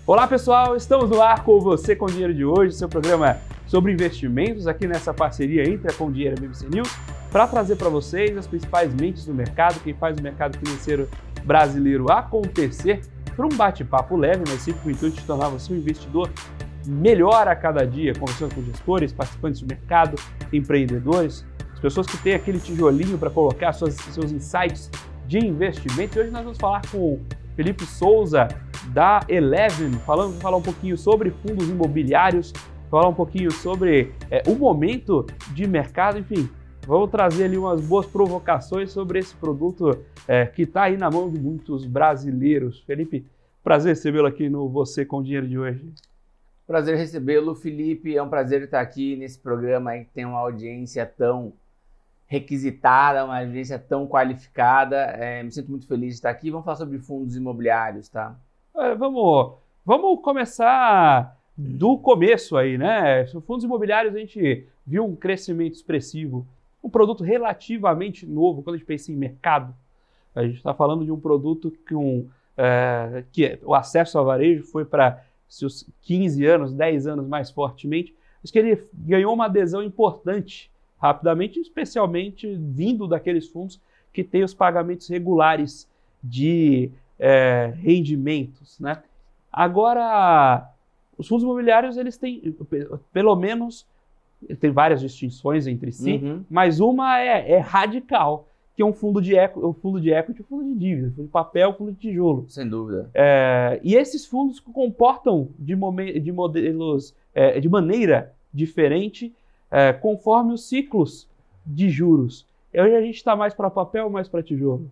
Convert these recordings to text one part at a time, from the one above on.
Olá pessoal, estamos no ar com você com o Dinheiro de hoje, seu programa sobre investimentos aqui nessa parceria entre a Com Dinheiro e a BBC News, para trazer para vocês as principais mentes do mercado, quem faz o mercado financeiro brasileiro acontecer, para um bate-papo leve, mas sempre com o intuito de tornar você um investidor melhor a cada dia, conversando com gestores, participantes do mercado, empreendedores, as pessoas que têm aquele tijolinho para colocar seus insights de investimento. E hoje nós vamos falar com Felipe Souza, da Eleven, falar um pouquinho sobre fundos imobiliários, falar um pouquinho sobre o momento de mercado, enfim, vamos trazer ali umas boas provocações sobre esse produto que está aí na mão de muitos brasileiros. Felipe, prazer recebê-lo aqui no Você com Dinheiro de hoje. Prazer recebê-lo, Felipe, é um prazer estar aqui nesse programa aí que tem uma audiência tão requisitada, uma audiência tão qualificada, me sinto muito feliz de estar aqui. Vamos falar sobre fundos imobiliários, tá? Vamos começar do começo aí, né? Fundos imobiliários, a gente viu um crescimento expressivo, um produto relativamente novo. Quando a gente pensa em mercado, a gente está falando de um produto que o acesso ao varejo foi para seus 15 anos, 10 anos mais fortemente, mas que ele ganhou uma adesão importante rapidamente, especialmente vindo daqueles fundos que têm os pagamentos regulares de rendimentos, né? Agora, os fundos imobiliários, eles têm, pelo menos, tem várias distinções entre si, mas uma é radical, que é um fundo de equity, um fundo de dívida, fundo de papel, fundo de tijolo. Sem dúvida. E esses fundos comportam de modelos de maneira diferente conforme os ciclos de juros. Hoje a gente está mais para papel ou mais para tijolo?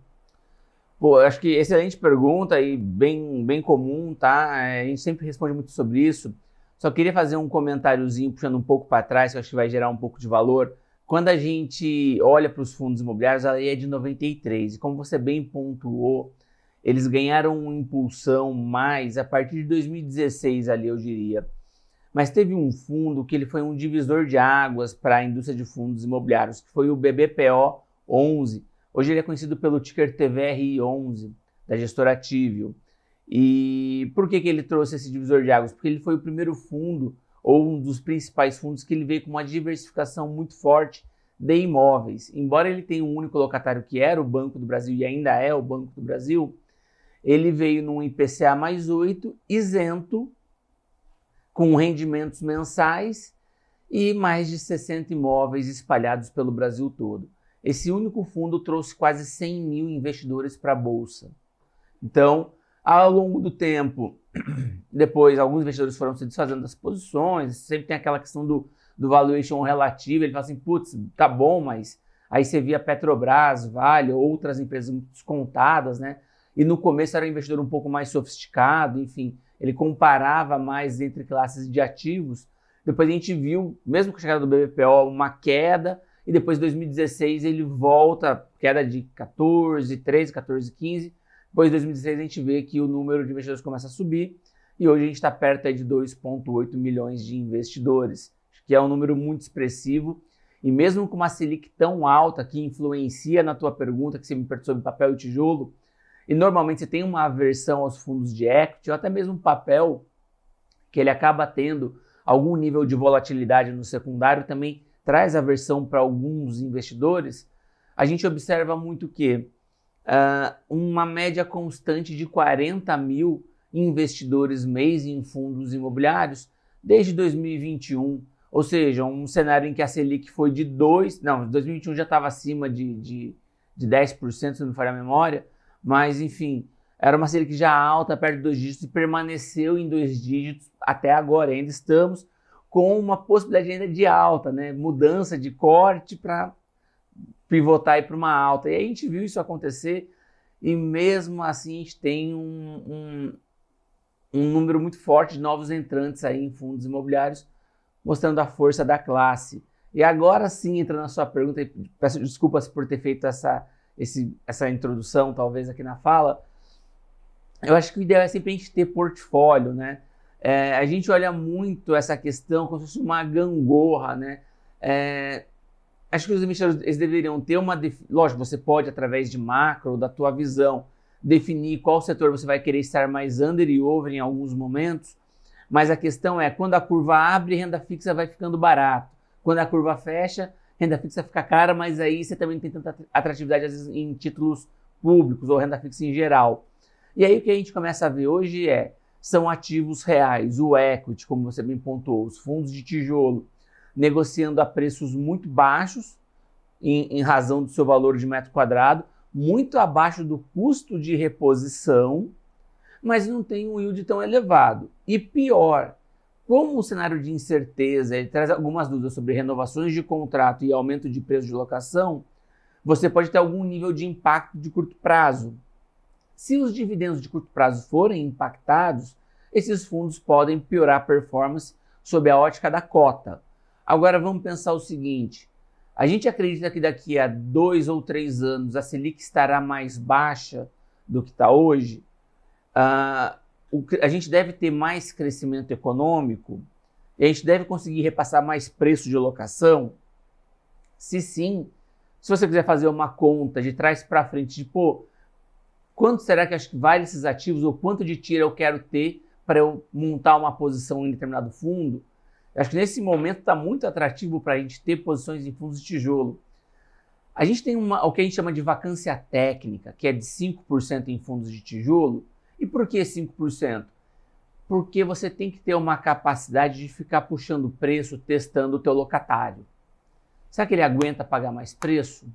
Pô, acho que excelente pergunta e bem comum, tá? A gente sempre responde muito sobre isso. Só queria fazer um comentáriozinho, puxando um pouco para trás, que eu acho que vai gerar um pouco de valor. Quando a gente olha para os fundos imobiliários, a lei é de 93. E como você bem pontuou, eles ganharam uma impulsão mais a partir de 2016 ali, eu diria. Mas teve um fundo que ele foi um divisor de águas para a indústria de fundos imobiliários, que foi o BBPO 11. Hoje ele é conhecido pelo ticker TVRI11, da gestora Tivio. E por que ele trouxe esse divisor de águas? Porque ele foi o primeiro fundo, ou um dos principais fundos, que ele veio com uma diversificação muito forte de imóveis. Embora ele tenha um único locatário, que era o Banco do Brasil, e ainda é o Banco do Brasil, ele veio num IPCA mais 8, isento, com rendimentos mensais e mais de 60 imóveis espalhados pelo Brasil todo. Esse único fundo trouxe quase 100 mil investidores para a Bolsa. Então, ao longo do tempo, depois alguns investidores foram se desfazendo das posições, sempre tem aquela questão do valuation relativo, ele fala assim, putz, tá bom, mas aí você via Petrobras, Vale, outras empresas muito descontadas, né? E no começo era um investidor um pouco mais sofisticado, enfim, ele comparava mais entre classes de ativos. Depois a gente viu, mesmo com a chegada do BBPO, uma queda, e depois de 2016 ele volta, queda de 14, 13, 14, 15. Depois de 2016 a gente vê que o número de investidores começa a subir, e hoje a gente está perto aí de 2,8 milhões de investidores, que é um número muito expressivo. E mesmo com uma Selic tão alta, que influencia na tua pergunta, que você me perguntou sobre papel e tijolo, e normalmente você tem uma aversão aos fundos de equity, ou até mesmo papel, que ele acaba tendo algum nível de volatilidade no secundário, também traz aversão para alguns investidores. A gente observa muito que uma média constante de 40 mil investidores mês em fundos imobiliários desde 2021, ou seja, um cenário em que a Selic foi de 2021 já estava acima de 10%, se não me falhar a memória, mas enfim, era uma Selic já alta, perto de 2 dígitos, e permaneceu em 2 dígitos até agora. Ainda estamos com uma possibilidade ainda de alta, né? Mudança de corte para pivotar para uma alta. E aí a gente viu isso acontecer, e mesmo assim a gente tem um número muito forte de novos entrantes aí em fundos imobiliários, mostrando a força da classe. E agora sim, entra na sua pergunta, e peço desculpas por ter feito essa introdução, talvez, aqui na fala. Eu acho que o ideal é sempre a gente ter portfólio, né? A gente olha muito essa questão como se fosse uma gangorra, né? Acho que os investidores eles deveriam ter lógico, você pode através de macro, da tua visão, definir qual setor você vai querer estar mais under e over em alguns momentos, mas a questão é, quando a curva abre, renda fixa vai ficando barato. Quando a curva fecha, renda fixa fica cara, mas aí você também não tem tanta atratividade, às vezes, em títulos públicos ou renda fixa em geral. E aí o que a gente começa a ver hoje são ativos reais, o equity, como você bem pontuou, os fundos de tijolo, negociando a preços muito baixos, em razão do seu valor de metro quadrado, muito abaixo do custo de reposição, mas não tem um yield tão elevado. E pior, como o cenário de incerteza ele traz algumas dúvidas sobre renovações de contrato e aumento de preço de locação, você pode ter algum nível de impacto de curto prazo. Se os dividendos de curto prazo forem impactados, esses fundos podem piorar a performance sob a ótica da cota. Agora vamos pensar o seguinte, a gente acredita que daqui a 2 ou 3 anos a Selic estará mais baixa do que está hoje? A gente deve ter mais crescimento econômico? E a gente deve conseguir repassar mais preço de locação? Se sim, se você quiser fazer uma conta de trás para frente, de quanto será que acho que vale esses ativos ou quanto de tira eu quero ter para eu montar uma posição em determinado fundo, acho que nesse momento está muito atrativo para a gente ter posições em fundos de tijolo. A gente tem o que a gente chama de vacância técnica, que é de 5% em fundos de tijolo. E por que 5%? Porque você tem que ter uma capacidade de ficar puxando preço, testando o teu locatário. Será que ele aguenta pagar mais preço?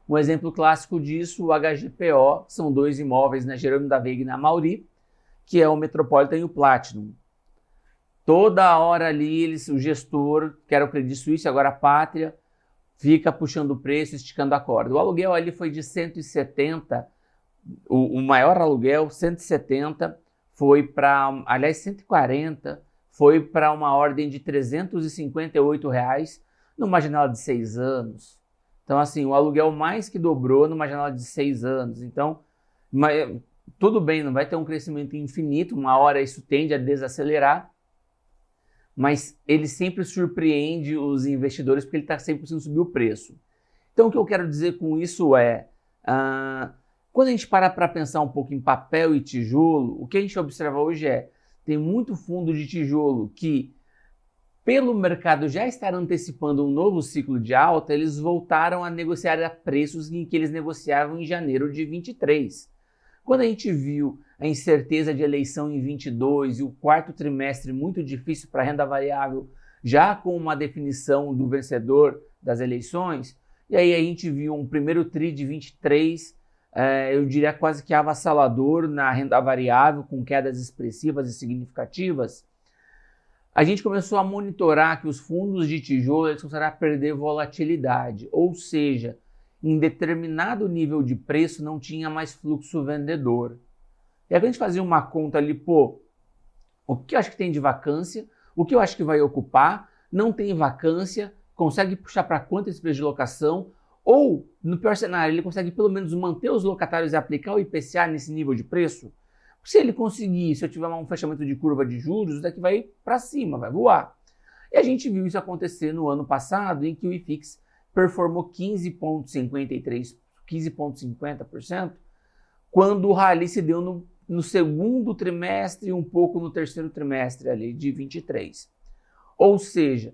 Um exemplo clássico disso, o HGPO, são 2 imóveis na Jerônimo da Veiga e na Mauri, que é o Metropolitan e o Platinum. Toda hora ali, o gestor, que era o Credit Suisse, agora a Pátria, fica puxando o preço, esticando a corda. O aluguel ali foi de 170, o maior aluguel, 170, foi para, aliás, 140, foi para uma ordem de R$358 numa janela de 6 anos. Então, assim, o aluguel mais que dobrou numa janela de 6 anos. Então, tudo bem, não vai ter um crescimento infinito, uma hora isso tende a desacelerar, mas ele sempre surpreende os investidores porque ele está sempre conseguindo subir o preço. Então, o que eu quero dizer com isso quando a gente para pensar um pouco em papel e tijolo, o que a gente observa hoje tem muito fundo de tijolo que, pelo mercado já estar antecipando um novo ciclo de alta, eles voltaram a negociar a preços em que eles negociavam em janeiro de 23. Quando a gente viu a incerteza de eleição em 22 e o quarto trimestre muito difícil para a renda variável, já com uma definição do vencedor das eleições, e aí a gente viu um primeiro TRI de 23, eu diria quase que avassalador na renda variável, com quedas expressivas e significativas, a gente começou a monitorar que os fundos de tijolo eles começaram a perder volatilidade, ou seja, em determinado nível de preço não tinha mais fluxo vendedor. E aí a gente fazia uma conta ali, o que eu acho que tem de vacância, o que eu acho que vai ocupar, não tem vacância, consegue puxar para quanto esse preço de locação, ou, no pior cenário, ele consegue pelo menos manter os locatários e aplicar o IPCA nesse nível de preço? Se ele conseguir, se eu tiver um fechamento de curva de juros, daqui vai para cima, vai voar. E a gente viu isso acontecer no ano passado, em que o IFIX performou 15,50%, quando o rally se deu no segundo trimestre e um pouco no terceiro trimestre ali, de 23. Ou seja,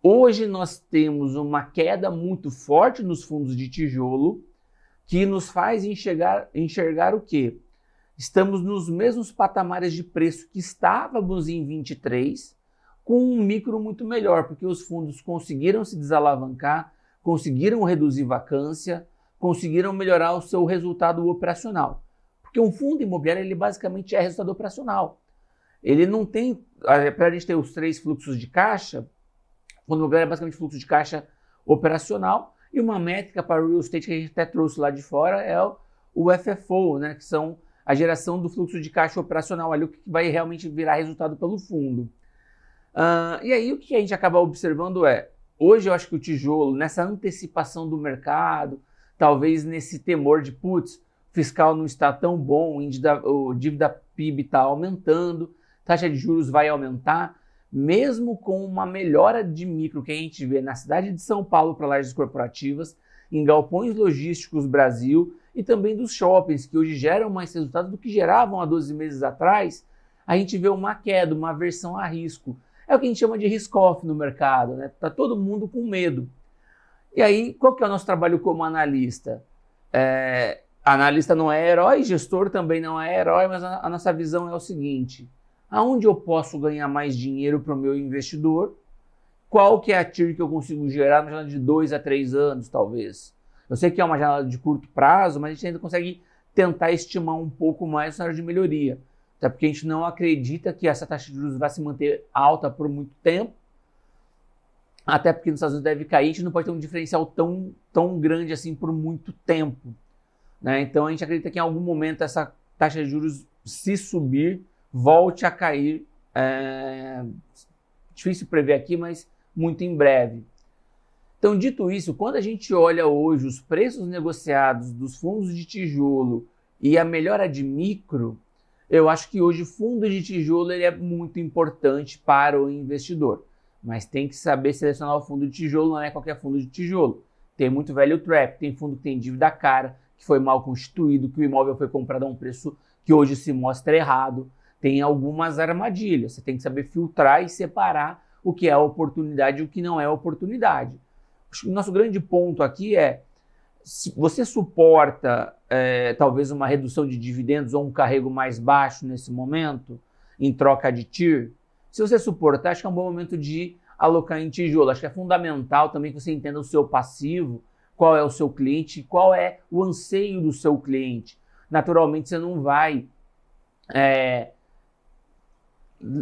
hoje nós temos uma queda muito forte nos fundos de tijolo que nos faz enxergar o quê? Estamos nos mesmos patamares de preço que estávamos em 23, com um micro muito melhor, porque os fundos conseguiram se desalavancar, conseguiram reduzir vacância, conseguiram melhorar o seu resultado operacional. Porque um fundo imobiliário, ele basicamente é resultado operacional. Ele não tem, para a gente ter os 3 fluxos de caixa, o fundo imobiliário é basicamente fluxo de caixa operacional, e uma métrica para o real estate que a gente até trouxe lá de fora é o FFO, né, que são a geração do fluxo de caixa operacional, ali o que vai realmente virar resultado pelo fundo. E aí o que a gente acaba observando hoje eu acho que o tijolo, nessa antecipação do mercado, talvez nesse temor de, fiscal não está tão bom, o dívida PIB está aumentando, taxa de juros vai aumentar, mesmo com uma melhora de micro que a gente vê na cidade de São Paulo para lajes corporativas, em galpões logísticos Brasil e também dos shoppings, que hoje geram mais resultados do que geravam há 12 meses atrás, a gente vê uma queda, uma aversão a risco. É o que a gente chama de risk-off no mercado, né? Tá todo mundo com medo. E aí, qual que é o nosso trabalho como analista? Analista não é herói, gestor também não é herói, mas a nossa visão é o seguinte: aonde eu posso ganhar mais dinheiro para o meu investidor? Qual que é a TIR que eu consigo gerar na janela de 2 a 3 anos, talvez? Eu sei que é uma janela de curto prazo, mas a gente ainda consegue tentar estimar um pouco mais o cenário de melhoria. Até porque a gente não acredita que essa taxa de juros vai se manter alta por muito tempo. Até porque nos Estados Unidos deve cair, a gente não pode ter um diferencial tão grande assim por muito tempo, né? Então a gente acredita que em algum momento essa taxa de juros, se subir, volte a cair. Difícil prever aqui, mas muito em breve. Então, dito isso, quando a gente olha hoje os preços negociados dos fundos de tijolo e a melhora de micro, eu acho que hoje o fundo de tijolo ele é muito importante para o investidor. Mas tem que saber selecionar o fundo de tijolo, não é qualquer fundo de tijolo. Tem muito value trap, tem fundo que tem dívida cara, que foi mal constituído, que o imóvel foi comprado a um preço que hoje se mostra errado. Tem algumas armadilhas, você tem que saber filtrar e separar o que é oportunidade e o que não é oportunidade. O nosso grande ponto aqui é, se você suporta talvez uma redução de dividendos ou um carrego mais baixo nesse momento, em troca de TIR, se você suportar, acho que é um bom momento de alocar em tijolo. Acho que é fundamental também que você entenda o seu passivo, qual é o seu cliente, qual é o anseio do seu cliente. Naturalmente, você não vai...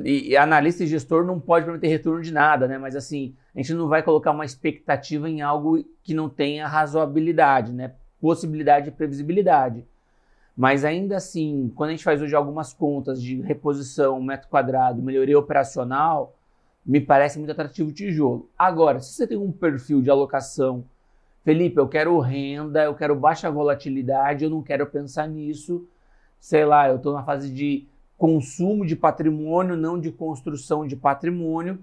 E analista e gestor não pode prometer retorno de nada, né? Mas assim, a gente não vai colocar uma expectativa em algo que não tenha razoabilidade, né? Possibilidade e previsibilidade. Mas ainda assim, quando a gente faz hoje algumas contas de reposição, metro quadrado, melhoria operacional, me parece muito atrativo o tijolo. Agora, se você tem um perfil de alocação, Felipe, eu quero renda, eu quero baixa volatilidade, eu não quero pensar nisso, sei lá, eu estou na fase de consumo de patrimônio, não de construção de patrimônio,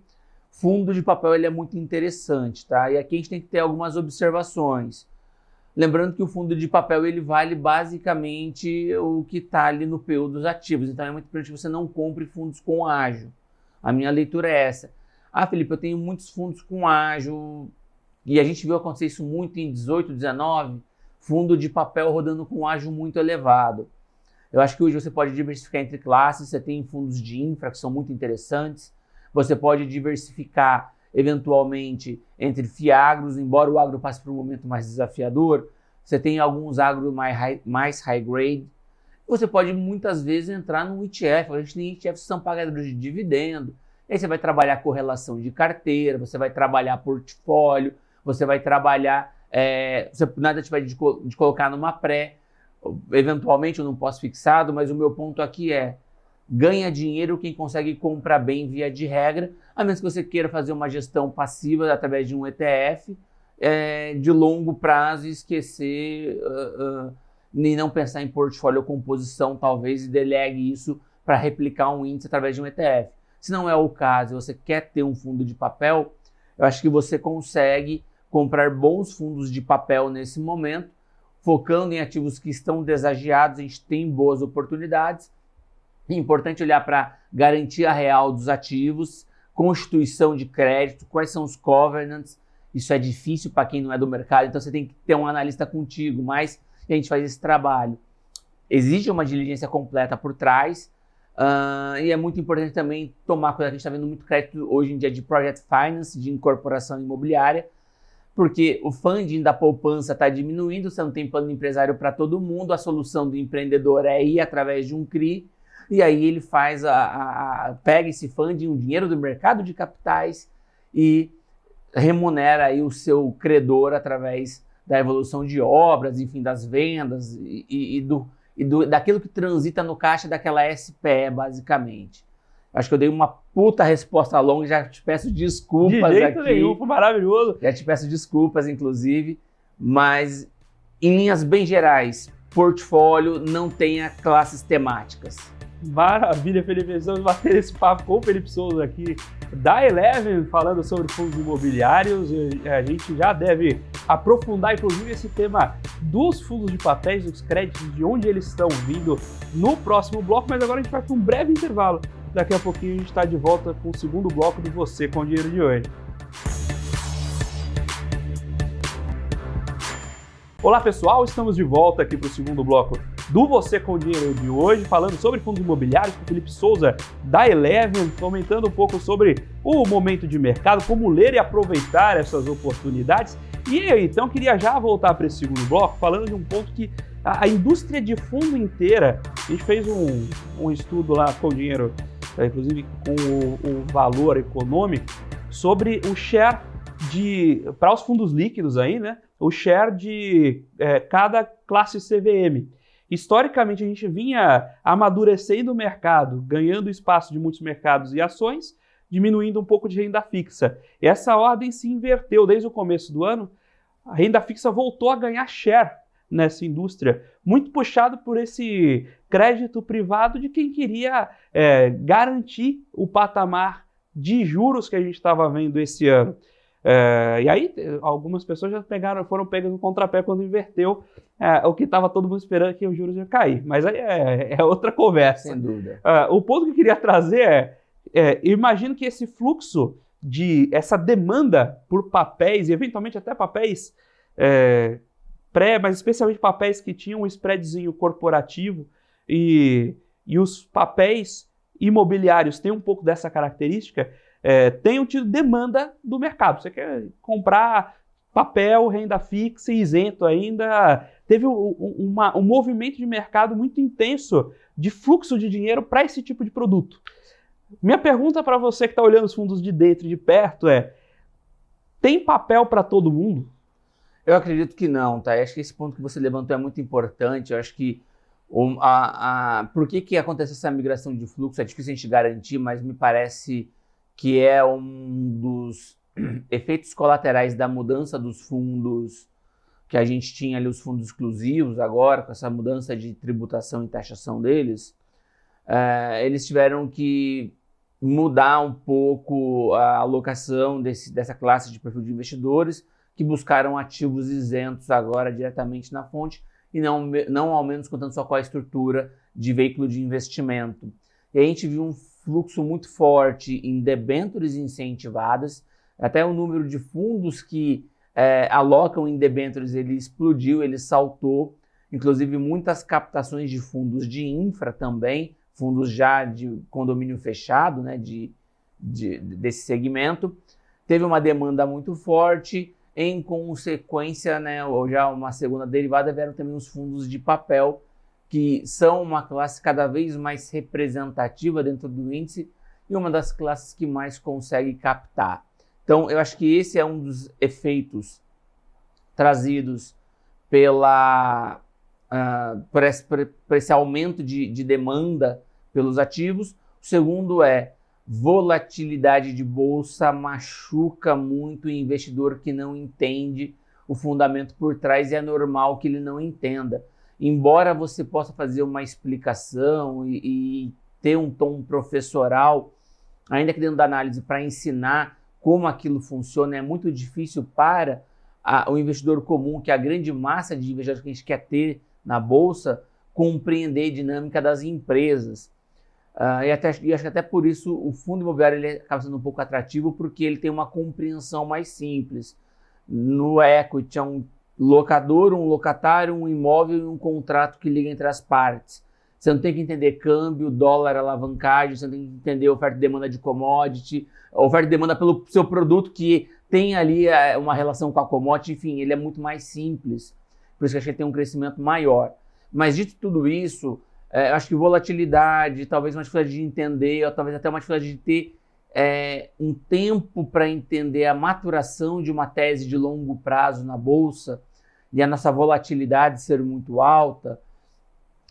fundo de papel ele é muito interessante, tá? E aqui a gente tem que ter algumas observações. Lembrando que o fundo de papel ele vale basicamente o que está ali no PU dos ativos. Então é muito importante que você não compre fundos com ágio. A minha leitura é essa. Ah, Felipe, eu tenho muitos fundos com ágio. E a gente viu acontecer isso muito em 18, 19. Fundo de papel rodando com ágio muito elevado. Eu acho que hoje você pode diversificar entre classes. Você tem fundos de infra que são muito interessantes. Você pode diversificar eventualmente entre fiagros, embora o agro passe por um momento mais desafiador, você tem alguns agro mais high grade. Você pode muitas vezes entrar no ETF, a gente tem ETFs que são pagadores de dividendo, aí você vai trabalhar correlação de carteira, você vai trabalhar portfólio, você vai trabalhar, você nada tiver de colocar numa pré, eventualmente eu não posso fixado, mas o meu ponto aqui é, ganha dinheiro quem consegue comprar bem via de regra, a menos que você queira fazer uma gestão passiva através de um ETF de longo prazo e esquecer e não pensar em portfólio ou composição talvez e delegue isso para replicar um índice através de um ETF. Se não é o caso e você quer ter um fundo de papel, eu acho que você consegue comprar bons fundos de papel nesse momento, focando em ativos que estão desagiados, a gente tem boas oportunidades. É importante olhar para a garantia real dos ativos, constituição de crédito, quais são os covenants. Isso é difícil para quem não é do mercado, então você tem que ter um analista contigo, mas a gente faz esse trabalho. Exige uma diligência completa por trás e é muito importante também tomar cuidado, a gente está vendo muito crédito hoje em dia de project finance, de incorporação imobiliária, porque o funding da poupança está diminuindo, você não tem plano empresário para todo mundo, a solução do empreendedor é ir através de um CRI, e aí ele faz pega esse funding, o dinheiro do mercado de capitais e remunera aí o seu credor através da evolução de obras, enfim, das vendas daquilo que transita no caixa daquela SPE, basicamente. Acho que eu dei uma puta resposta longa, já te peço desculpas de jeito aqui. Nenhum, foi maravilhoso. Já te peço desculpas, inclusive, mas em linhas bem gerais, portfólio não tenha classes temáticas. Maravilha, Felipe. Vamos bater esse papo com o Felipe Souza aqui da Eleven, falando sobre fundos imobiliários. A gente já deve aprofundar, inclusive, esse tema dos fundos de papéis, dos créditos, de onde eles estão vindo no próximo bloco, mas agora a gente vai para um breve intervalo. Daqui a pouquinho a gente está de volta com o segundo bloco do Você com Dinheiro de hoje. Olá pessoal, estamos de volta aqui para o segundo bloco do Você com Dinheiro de hoje, falando sobre fundos imobiliários com o Felipe Souza da Eleven, comentando um pouco sobre o momento de mercado, como ler e aproveitar essas oportunidades. E eu, então, queria já voltar para esse segundo bloco, falando de um ponto que a indústria de fundo inteira, a gente fez um estudo lá com o dinheiro, inclusive com o valor econômico, sobre o share para os fundos líquidos aí, né? O share de cada classe CVM. Historicamente, a gente vinha amadurecendo o mercado, ganhando espaço de muitos mercados e ações, diminuindo um pouco de renda fixa. E essa ordem se inverteu desde o começo do ano. A renda fixa voltou a ganhar share nessa indústria, muito puxado por esse crédito privado de quem queria garantir o patamar de juros que a gente estava vendo esse ano. E aí, algumas pessoas já foram pegas no contrapé quando inverteu o que estava todo mundo esperando, que os juros iam cair. Mas aí é outra conversa. Sem dúvida. O ponto que eu queria trazer imagino que esse fluxo essa demanda por papéis, e eventualmente até papéis mas especialmente papéis que tinham um spreadzinho corporativo, e os papéis imobiliários têm um pouco dessa característica, tenham tido demanda do mercado. Você quer comprar papel, renda fixa e isento ainda, teve um movimento de mercado muito intenso de fluxo de dinheiro para esse tipo de produto. Minha pergunta para você que está olhando os fundos de dentro e de perto tem papel para todo mundo? Eu acredito que não, tá? Eu acho que esse ponto que você levantou é muito importante. Eu acho que por que acontece essa migração de fluxo? É difícil a gente garantir, mas me parece que é um dos efeitos colaterais da mudança dos fundos, que a gente tinha ali os fundos exclusivos agora, com essa mudança de tributação e taxação deles. Eles tiveram que mudar um pouco a alocação dessa classe de perfil de investidores, que buscaram ativos isentos agora diretamente na fonte, e não ao menos contando só com a estrutura de veículo de investimento. E a gente viu um fluxo muito forte em debêntures incentivadas, até o número de fundos que alocam em debêntures ele explodiu, ele saltou, inclusive muitas captações de fundos de infra também, fundos já de condomínio fechado, né, desse segmento. Teve uma demanda muito forte, em consequência, né, ou já uma segunda derivada, vieram também os fundos de papel, que são uma classe cada vez mais representativa dentro do índice e uma das classes que mais consegue captar. Então, eu acho que esse é um dos efeitos trazidos por esse aumento de demanda pelos ativos. O segundo volatilidade de bolsa machuca muito o investidor que não entende o fundamento por trás, e é normal que ele não entenda. Embora você possa fazer uma explicação e ter um tom professoral, ainda que dentro da análise, para ensinar como aquilo funciona, é muito difícil para o investidor comum, que é a grande massa de investidores que a gente quer ter na bolsa, compreender a dinâmica das empresas. E acho que até por isso o fundo imobiliário ele acaba sendo um pouco atrativo, porque ele tem uma compreensão mais simples. No equity é um locador, um locatário, um imóvel e um contrato que liga entre as partes. Você não tem que entender câmbio, dólar, alavancagem, você não tem que entender oferta e demanda de commodity, oferta e demanda pelo seu produto que tem ali uma relação com a commodity, enfim, ele é muito mais simples. Por isso que acho que ele tem um crescimento maior. Mas dito tudo isso, acho que volatilidade, talvez uma dificuldade de entender, ou talvez até uma dificuldade de ter um tempo para entender a maturação de uma tese de longo prazo na bolsa e a nossa volatilidade ser muito alta.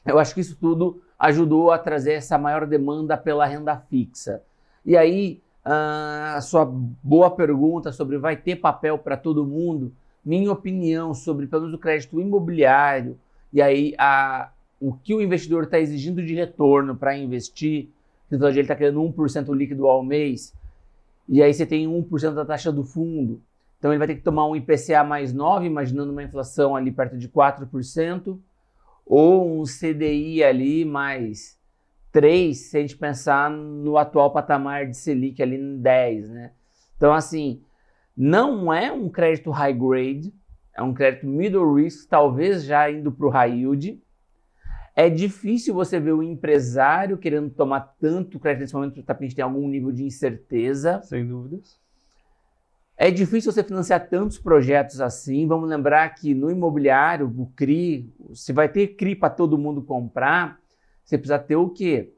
Eu acho que isso tudo ajudou a trazer essa maior demanda pela renda fixa. E aí, a sua boa pergunta sobre vai ter papel para todo mundo, minha opinião sobre, pelo menos, o crédito imobiliário, e aí o que o investidor está exigindo de retorno para investir, então ele está querendo 1% líquido ao mês, e aí você tem 1% da taxa do fundo. Então ele vai ter que tomar um IPCA mais 9, imaginando uma inflação ali perto de 4%, ou um CDI ali mais 3, se a gente pensar no atual patamar de Selic ali em 10, né? Então, assim, não é um crédito high grade, é um crédito middle risk, talvez já indo para o high yield. É difícil você ver o empresário querendo tomar tanto crédito nesse momento, porque a gente tem algum nível de incerteza. Sem dúvidas. É difícil você financiar tantos projetos assim. Vamos lembrar que no imobiliário, o CRI, se vai ter CRI para todo mundo comprar, você precisa ter o quê?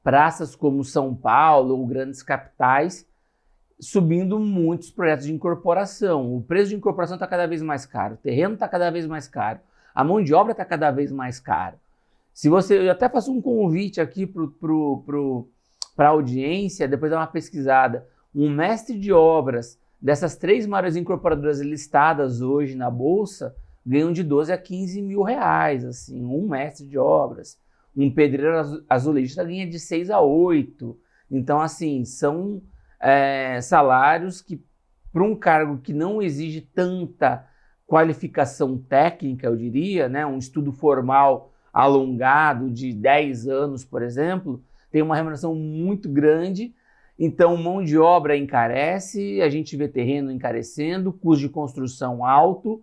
Praças como São Paulo ou grandes capitais subindo muitos projetos de incorporação. O preço de incorporação está cada vez mais caro, o terreno está cada vez mais caro, a mão de obra está cada vez mais cara. Se você, eu até faço um convite aqui para a audiência, depois dá uma pesquisada. Um mestre de obras dessas 3 maiores incorporadoras listadas hoje na Bolsa ganham de 12 a 15 mil reais, assim, um mestre de obras. Um pedreiro azulejista ganha de 6 a 8. Então, assim, são salários que, para um cargo que não exige tanta qualificação técnica, eu diria, né, um estudo formal alongado de 10 anos, por exemplo, tem uma remuneração muito grande. Então, mão de obra encarece, a gente vê terreno encarecendo, custo de construção alto,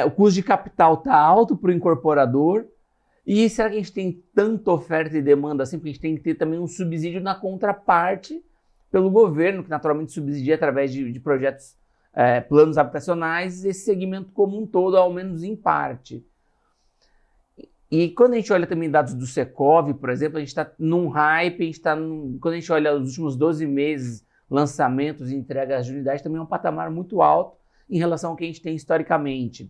o custo de capital está alto para o incorporador. E será que a gente tem tanta oferta e demanda assim? Porque a gente tem que ter também um subsídio na contraparte pelo governo, que naturalmente subsidia através de projetos, planos habitacionais, esse segmento como um todo, ao menos em parte. E quando a gente olha também dados do Secov, por exemplo, a gente está num hype, quando a gente olha os últimos 12 meses, lançamentos e entregas de unidades, também é um patamar muito alto em relação ao que a gente tem historicamente.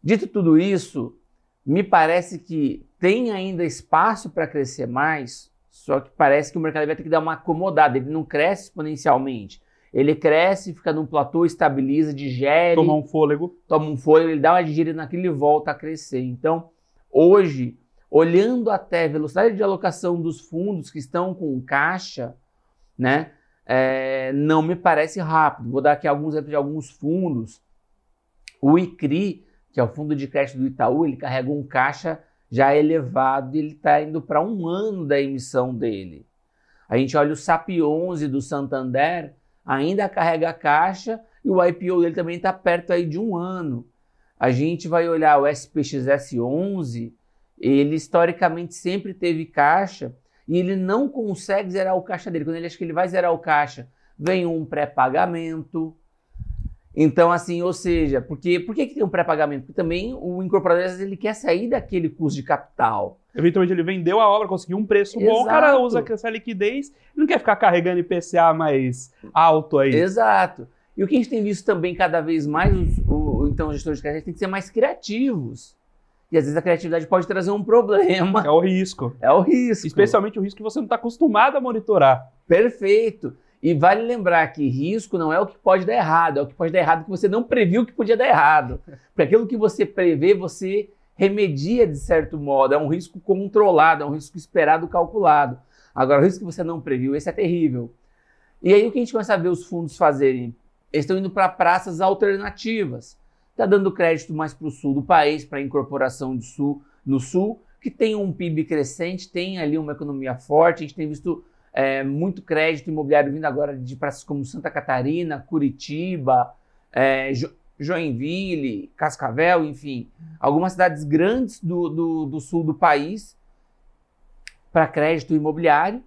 Dito tudo isso, me parece que tem ainda espaço para crescer mais, só que parece que o mercado vai ter que dar uma acomodada, ele não cresce exponencialmente. Ele cresce, fica num platô, estabiliza, digere. Toma um fôlego. Toma um fôlego, ele dá uma digerida naquilo e volta a crescer. Então, hoje, olhando até a velocidade de alocação dos fundos que estão com caixa, né, não me parece rápido. Vou dar aqui alguns exemplos de alguns fundos. O ICRI, que é o fundo de crédito do Itaú, ele carrega um caixa já elevado e ele está indo para 1 ano da emissão dele. A gente olha o SAP11 do Santander, ainda carrega caixa e o IPO dele também está perto aí de 1 ano. A gente vai olhar o SPXS11, ele historicamente sempre teve caixa e ele não consegue zerar o caixa dele. Quando ele acha que ele vai zerar o caixa, vem um pré-pagamento. Então, assim, ou seja, por que tem um pré-pagamento? Porque também o incorporador, às vezes, ele quer sair daquele custo de capital. Eventualmente ele vendeu a obra, conseguiu um preço bom, o cara usa essa liquidez, não quer ficar carregando IPCA mais alto aí. Exato. E o que a gente tem visto também cada vez mais, então os gestores de crédito têm que ser mais criativos. E às vezes a criatividade pode trazer um problema. É o risco. É o risco. Especialmente o risco que você não está acostumado a monitorar. Perfeito. E vale lembrar que risco não é o que pode dar errado, é o que pode dar errado que você não previu que podia dar errado. Porque aquilo que você prevê, você remedia de certo modo. É um risco controlado, é um risco esperado, calculado. Agora, o risco que você não previu, esse é terrível. E aí o que a gente começa a ver os fundos fazerem? Eles estão indo para praças alternativas. Está dando crédito mais para o sul do país, para a incorporação no sul, que tem um PIB crescente, tem ali uma economia forte. A gente tem visto muito crédito imobiliário vindo agora de praças como Santa Catarina, Curitiba, Joinville, Cascavel, enfim, algumas cidades grandes do sul do país para crédito imobiliário,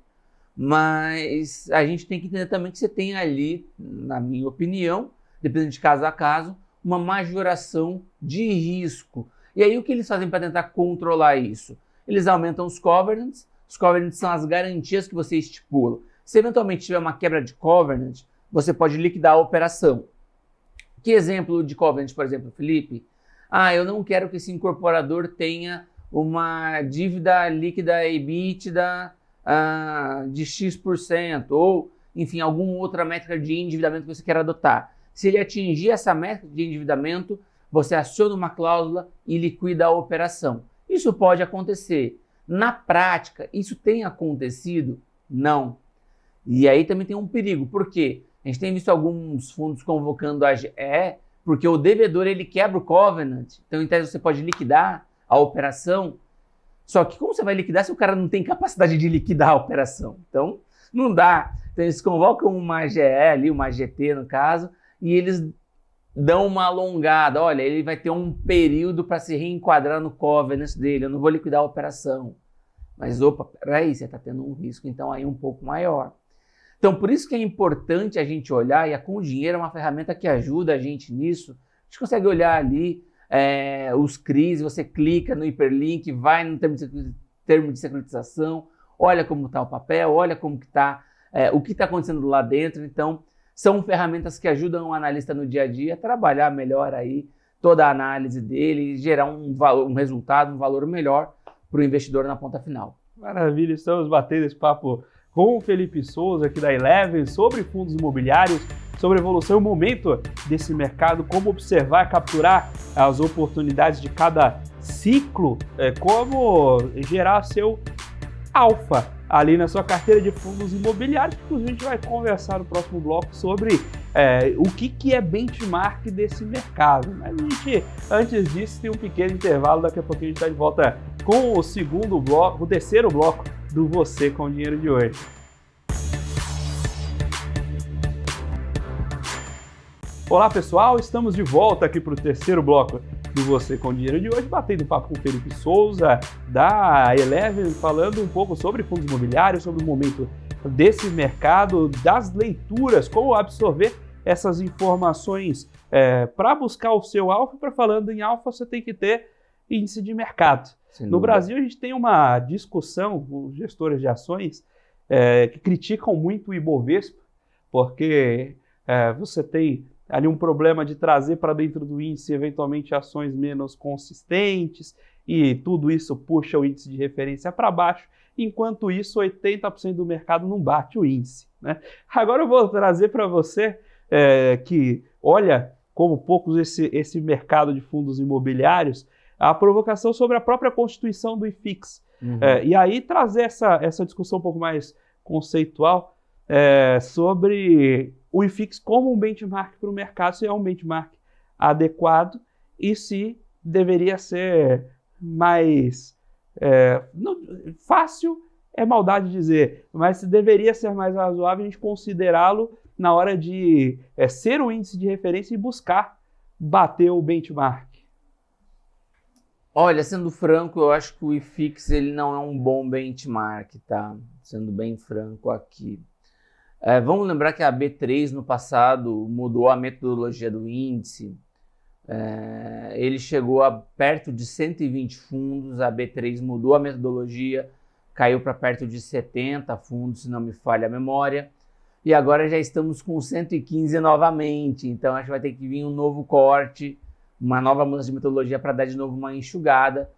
mas a gente tem que entender também que você tem ali, na minha opinião, dependendo de caso a caso, uma majoração de risco. E aí o que eles fazem para tentar controlar isso? Eles aumentam os covenants. Os covenants são as garantias que você estipula. Se eventualmente tiver uma quebra de covenant, você pode liquidar a operação. Que exemplo de covenant, por exemplo, Felipe? Eu não quero que esse incorporador tenha uma dívida líquida EBITDA de X%, ou, enfim, alguma outra métrica de endividamento que você quer adotar. Se ele atingir essa métrica de endividamento, você aciona uma cláusula e liquida a operação. Isso pode acontecer. Na prática, isso tem acontecido? Não. E aí também tem um perigo, por quê? A gente tem visto alguns fundos convocando a AGE, porque o devedor ele quebra o covenant, então em tese você pode liquidar a operação, só que como você vai liquidar se o cara não tem capacidade de liquidar a operação? Então não dá. Então eles convocam uma AGE ali, uma AGT no caso, e eles dão uma alongada, olha, ele vai ter um período para se reenquadrar no covenant dele, eu não vou liquidar a operação. Mas opa, peraí, você está tendo um risco então aí um pouco maior. Então por isso que é importante a gente olhar, e a Com Dinheiro é uma ferramenta que ajuda a gente nisso, a gente consegue olhar ali os CRIs, você clica no hiperlink, vai no termo de securitização, olha como está o papel, olha como que está, o que está acontecendo lá dentro, então são ferramentas que ajudam o analista no dia a dia a trabalhar melhor aí toda a análise dele e gerar um resultado, um valor melhor para o investidor na ponta final. Maravilha, estamos batendo esse papo com o Felipe Souza aqui da Eleven sobre fundos imobiliários, sobre a evolução e o momento desse mercado, como observar, capturar as oportunidades de cada ciclo, como gerar seu alfa ali na sua carteira de fundos imobiliários. Inclusive a gente vai conversar no próximo bloco sobre o que é benchmark desse mercado. Mas a gente, antes disso, tem um pequeno intervalo, daqui a pouquinho a gente está de volta com o segundo bloco, o terceiro bloco do Você com Dinheiro de hoje. Olá pessoal, estamos de volta aqui para o terceiro bloco do Você com Dinheiro de hoje, batendo papo com o Felipe Souza da Eleven, falando um pouco sobre fundos imobiliários, sobre o momento desse mercado, das leituras, como absorver essas informações para buscar o seu alfa. Para falando em alfa, você tem que ter índice de mercado. No Brasil, a gente tem uma discussão com gestores de ações que criticam muito o Ibovespa, porque você tem ali um problema de trazer para dentro do índice, eventualmente, ações menos consistentes, e tudo isso puxa o índice de referência para baixo. Enquanto isso, 80% do mercado não bate o índice, né? Agora eu vou trazer para você que olha como poucos esse mercado de fundos imobiliários, a provocação sobre a própria constituição do IFIX. E aí trazer essa discussão um pouco mais conceitual sobre o IFIX como um benchmark para o mercado, se é um benchmark adequado e se deveria ser mais fácil, é maldade dizer, mas se deveria ser mais razoável a gente considerá-lo na hora de ser o índice de referência e buscar bater o benchmark. Olha, sendo franco, eu acho que o IFIX ele não é um bom benchmark, tá? Sendo bem franco aqui. Vamos lembrar que a B3 no passado mudou a metodologia do índice. Ele chegou a perto de 120 fundos, a B3 mudou a metodologia, caiu para perto de 70 fundos, se não me falha a memória. E agora já estamos com 115 novamente, então acho que vai ter que vir um novo corte, uma nova mudança de metodologia para dar de novo uma enxugada.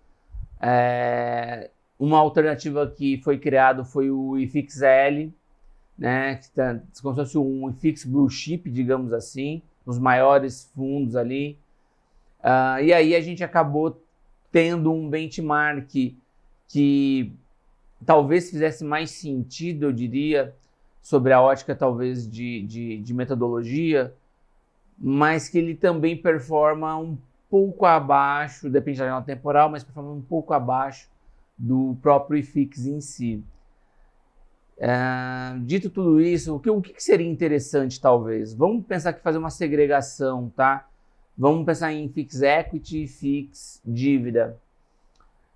Uma alternativa que foi criada foi o IFIX-L, né, que tá como se fosse um IFIX Blue Chip, digamos assim, os maiores fundos ali. E aí a gente acabou tendo um benchmark que talvez fizesse mais sentido, eu diria, sobre a ótica talvez de metodologia, mas que ele também performa um pouco abaixo, depende da janela temporal, mas performa um pouco abaixo do próprio IFIX em si. Dito tudo isso, o que seria interessante talvez? Vamos pensar que fazer uma segregação, tá? Vamos pensar em IFIX Equity e IFIX Dívida.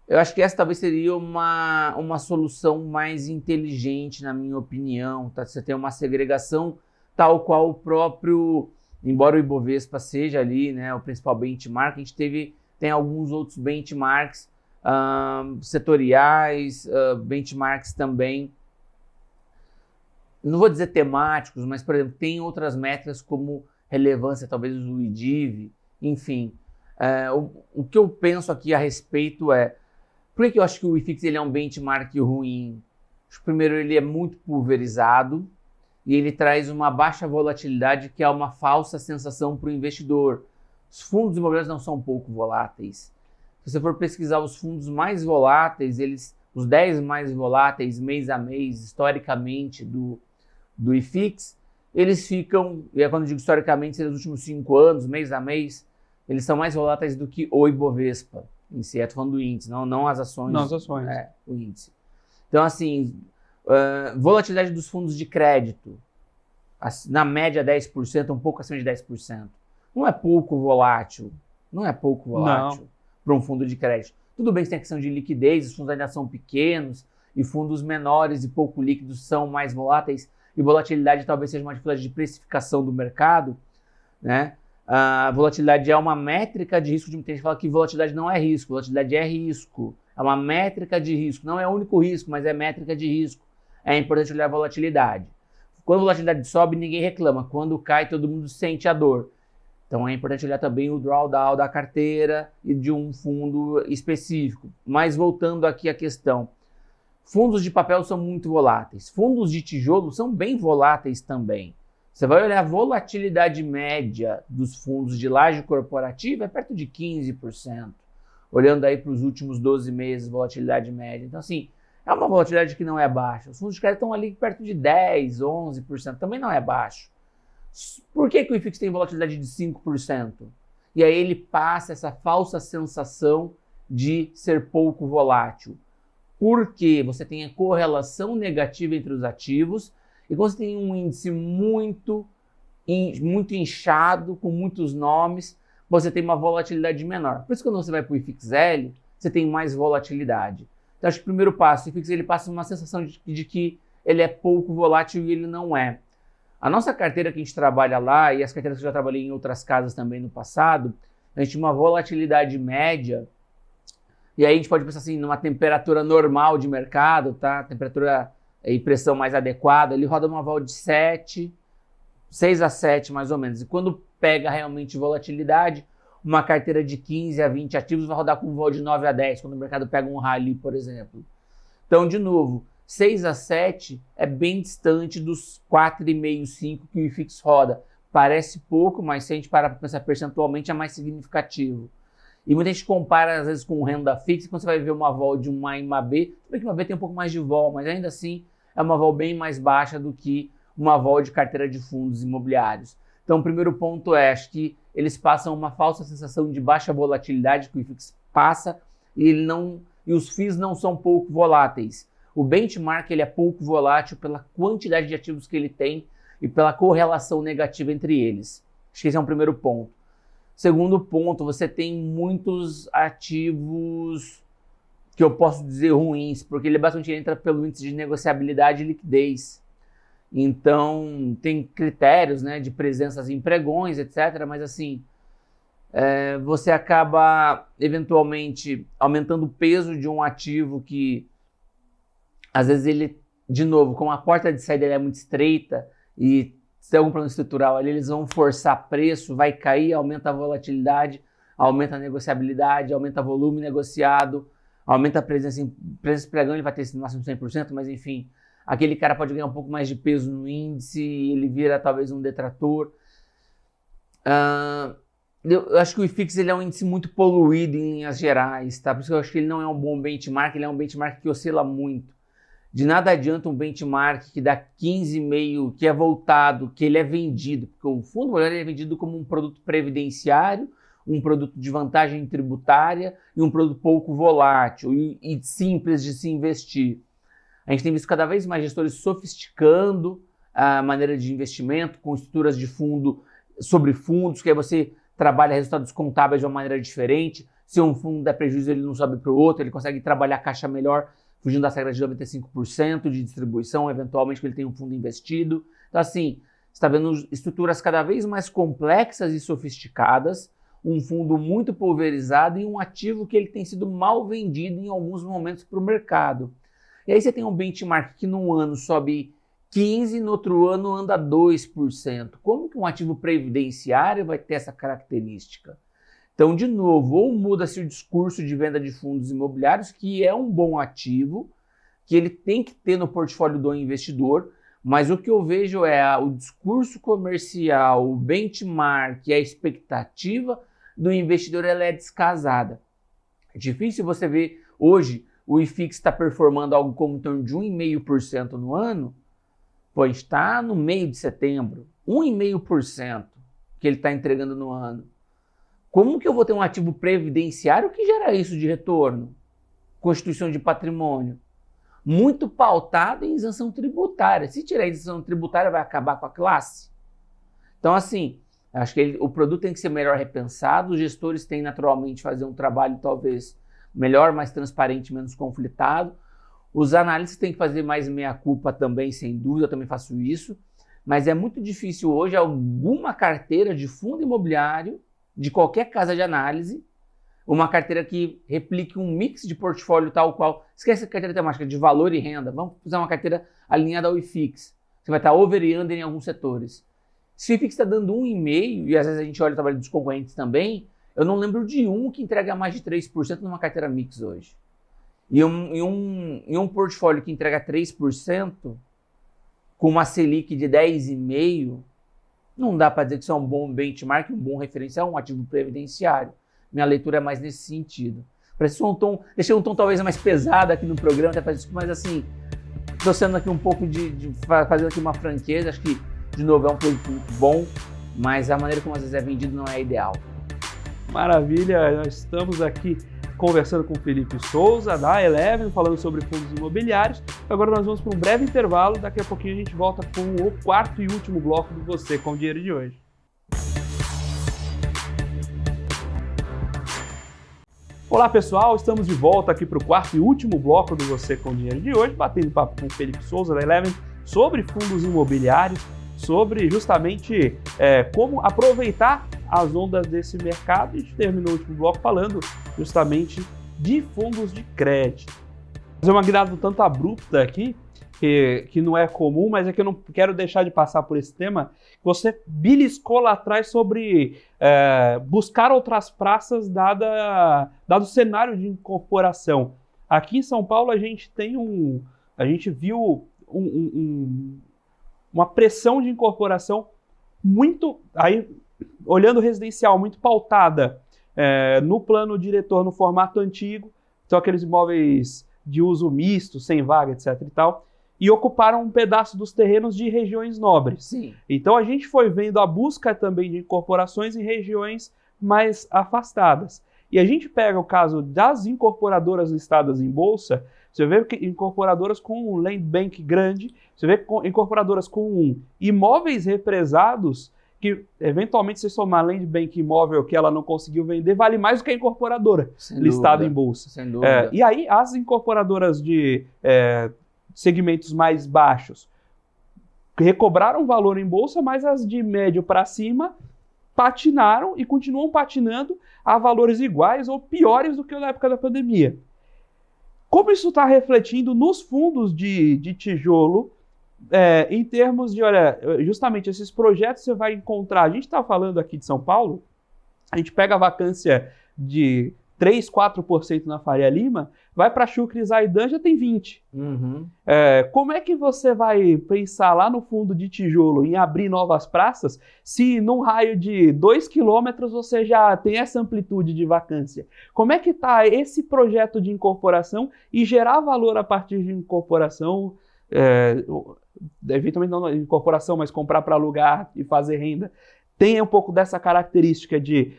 Eu acho que essa talvez seria uma solução mais inteligente, na minha opinião, tá? Você tem uma segregação tal qual o próprio, embora o Ibovespa seja ali, né, o principal benchmark, a gente tem alguns outros benchmarks setoriais, benchmarks também, não vou dizer temáticos, mas, por exemplo, tem outras métricas como relevância, talvez o IDIV, enfim. O que eu penso aqui a respeito por que eu acho que o IFIX ele é um benchmark ruim? Primeiro, ele é muito pulverizado e ele traz uma baixa volatilidade, que é uma falsa sensação para o investidor. Os fundos imobiliários não são pouco voláteis. Se você for pesquisar os fundos mais voláteis, os 10 mais voláteis mês a mês, historicamente, do IFIX, eles ficam, e é quando eu digo historicamente, nos últimos 5 anos, mês a mês, eles são mais voláteis do que o Ibovespa, em si, estou falando do índice, não as ações. Não as ações. O índice. Então, assim, volatilidade dos fundos de crédito, na média 10%, um pouco acima de 10%. Não é pouco volátil, para um fundo de crédito. Tudo bem que tem a questão de liquidez, os fundos ainda são pequenos, e fundos menores e pouco líquidos são mais voláteis, e volatilidade talvez seja uma dificuldade de precificação do mercado, né? A volatilidade é uma métrica de risco, de muita gente fala que volatilidade não é risco, volatilidade é risco, é uma métrica de risco, não é o único risco, mas é métrica de risco. É importante olhar a volatilidade. Quando a volatilidade sobe, ninguém reclama, quando cai, todo mundo sente a dor. Então é importante olhar também o drawdown da carteira e de um fundo específico. Mas voltando aqui à questão, fundos de papel são muito voláteis, fundos de tijolo são bem voláteis também. Você vai olhar a volatilidade média dos fundos de laje corporativa, é perto de 15%. Olhando aí para os últimos 12 meses, volatilidade média. Então, assim, é uma volatilidade que não é baixa. Os fundos de crédito estão ali perto de 10%, 11%, também não é baixo. Por que o IFIX tem volatilidade de 5%? E aí ele passa essa falsa sensação de ser pouco volátil. Porque você tem a correlação negativa entre os ativos, e quando você tem um índice muito inchado, com muitos nomes, você tem uma volatilidade menor. Por isso que quando você vai para o IFIX-L, você tem mais volatilidade. Então acho que o primeiro passo, o IFIX ele passa uma sensação de que ele é pouco volátil e ele não é. A nossa carteira que a gente trabalha lá, e as carteiras que eu já trabalhei em outras casas também no passado, a gente tinha uma volatilidade média, e aí a gente pode pensar assim, numa temperatura normal de mercado, tá? Temperatura e pressão mais adequada, ele roda uma vol de 6 a 7 mais ou menos. E quando pega realmente volatilidade, uma carteira de 15 a 20 ativos vai rodar com um vol de 9 a 10, quando o mercado pega um rally, por exemplo. Então, de novo, 6 a 7 é bem distante dos 4,5, 5 que o IFIX roda. Parece pouco, mas se a gente parar para pensar percentualmente é mais significativo. E muita gente compara às vezes com renda fixa, quando você vai ver uma vol de uma A e uma B, tudo bem que uma B tem um pouco mais de vol, mas ainda assim é uma vol bem mais baixa do que uma vol de carteira de fundos imobiliários. Então o primeiro ponto é, acho que eles passam uma falsa sensação de baixa volatilidade que o IFIX passa e os FIIs não são pouco voláteis. O benchmark ele é pouco volátil pela quantidade de ativos que ele tem e pela correlação negativa entre eles. Acho que esse é um primeiro ponto. Segundo ponto, você tem muitos ativos que eu posso dizer ruins, porque ele basicamente entra pelo índice de negociabilidade e liquidez. Então, tem critérios, né, de presenças em pregões, etc. Mas assim, você acaba eventualmente aumentando o peso de um ativo que, às vezes ele, de novo, como a porta de saída é muito estreita e se tem algum problema estrutural ali, eles vão forçar preço, vai cair, aumenta a volatilidade, aumenta a negociabilidade, aumenta o volume negociado, aumenta a presença em pregão, ele vai ter no máximo 100%, mas enfim, aquele cara pode ganhar um pouco mais de peso no índice, ele vira talvez um detrator. Eu acho que o IFIX ele é um índice muito poluído em linhas gerais, tá? Por isso que eu acho que ele não é um bom benchmark, ele é um benchmark que oscila muito. De nada adianta um benchmark que dá 15,5, que é voltado, que ele é vendido, porque o fundo imobiliário é vendido como um produto previdenciário, um produto de vantagem tributária e um produto pouco volátil e simples de se investir. A gente tem visto cada vez mais gestores sofisticando a maneira de investimento, com estruturas de fundo sobre fundos, que aí você trabalha resultados contábeis de uma maneira diferente. Se um fundo der prejuízo, ele não sobe para o outro, ele consegue trabalhar a caixa melhor, fugindo das regras de 95% de distribuição, eventualmente, porque ele tem um fundo investido. Então, assim, você está vendo estruturas cada vez mais complexas e sofisticadas, um fundo muito pulverizado e um ativo que ele tem sido mal vendido em alguns momentos para o mercado. E aí você tem um benchmark que num ano sobe 15%, no outro ano anda 2%. Como que um ativo previdenciário vai ter essa característica? Então, de novo, ou muda-se o discurso de venda de fundos imobiliários, que é um bom ativo, que ele tem que ter no portfólio do investidor, mas o que eu vejo é o discurso comercial, o benchmark, a expectativa do investidor ela é descasada. É difícil você ver hoje o IFIX está performando algo como em torno de 1,5% no ano, Pô, a gente está no meio de setembro, 1,5% que ele está entregando no ano. Como que eu vou ter um ativo previdenciário que gera isso de retorno? Constituição de patrimônio. Muito pautado em isenção tributária. Se tirar a isenção tributária, vai acabar com a classe. Então, assim, acho que o produto tem que ser melhor repensado, os gestores têm naturalmente que fazer um trabalho talvez melhor, mais transparente, menos conflitado. Os analistas têm que fazer mais meia-culpa também, sem dúvida, eu também faço isso. Mas é muito difícil hoje alguma carteira de fundo imobiliário, de qualquer casa de análise, uma carteira que replique um mix de portfólio tal qual. Esquece a carteira temática de valor e renda. Vamos usar uma carteira alinhada ao IFIX. Você vai estar over e under em alguns setores. Se o IFIX está dando 1,5%, e às vezes a gente olha o trabalho dos concorrentes também, eu não lembro de um que entrega mais de 3% numa carteira mix hoje. E um portfólio que entrega 3%, com uma Selic de 10,5%, não dá para dizer que isso é um bom benchmark, um bom referencial, um ativo previdenciário. Minha leitura é mais nesse sentido. Deixei um tom talvez mais pesado aqui no programa, até para isso, mas assim, estou sendo aqui um pouco fazendo aqui uma franqueza, acho que, de novo, é um produto muito bom, mas a maneira como às vezes é vendido não é ideal. Maravilha, nós estamos aqui conversando com o Felipe Souza, da Eleven, falando sobre fundos imobiliários. Agora nós vamos para um breve intervalo, daqui a pouquinho a gente volta com o quarto e último bloco do Você com Dinheiro de hoje. Olá pessoal, estamos de volta aqui para o quarto e último bloco do Você com Dinheiro de hoje, batendo papo com o Felipe Souza, da Eleven, sobre fundos imobiliários, sobre justamente como aproveitar as ondas desse mercado. A gente terminou o último bloco falando justamente de fundos de crédito. Vou fazer uma guinada um tanto abrupta aqui, que não é comum, mas é que eu não quero deixar de passar por esse tema. Você beliscou lá atrás sobre buscar outras praças dado o cenário de incorporação. Aqui em São Paulo a gente viu uma pressão de incorporação muito, aí olhando o residencial, muito pautada no plano diretor, no formato antigo, então aqueles imóveis de uso misto, sem vaga, etc. e tal, e ocuparam um pedaço dos terrenos de regiões nobres. Sim. Então a gente foi vendo a busca também de incorporações em regiões mais afastadas. E a gente pega o caso das incorporadoras listadas em bolsa, você vê que incorporadoras com um land bank grande, você vê incorporadoras com imóveis represados, que eventualmente se somar land bank imóvel que ela não conseguiu vender, vale mais do que a incorporadora listada em bolsa. Sem dúvida. E aí as incorporadoras de segmentos mais baixos recobraram valor em bolsa, mas as de médio para cima patinaram e continuam patinando a valores iguais ou piores do que na época da pandemia. Como isso está refletindo nos fundos de tijolo, em termos de, olha, justamente esses projetos você vai encontrar, a gente está falando aqui de São Paulo, a gente pega a vacância de 3%, 4% na Faria Lima, vai para Chucre e Zaidan, já tem 20%. Uhum. Como é que você vai pensar lá no fundo de tijolo em abrir novas praças se num raio de 2 quilômetros você já tem essa amplitude de vacância? Como é que está esse projeto de incorporação e gerar valor a partir de incorporação, eventualmente não incorporação, mas comprar para alugar e fazer renda? Tem um pouco dessa característica de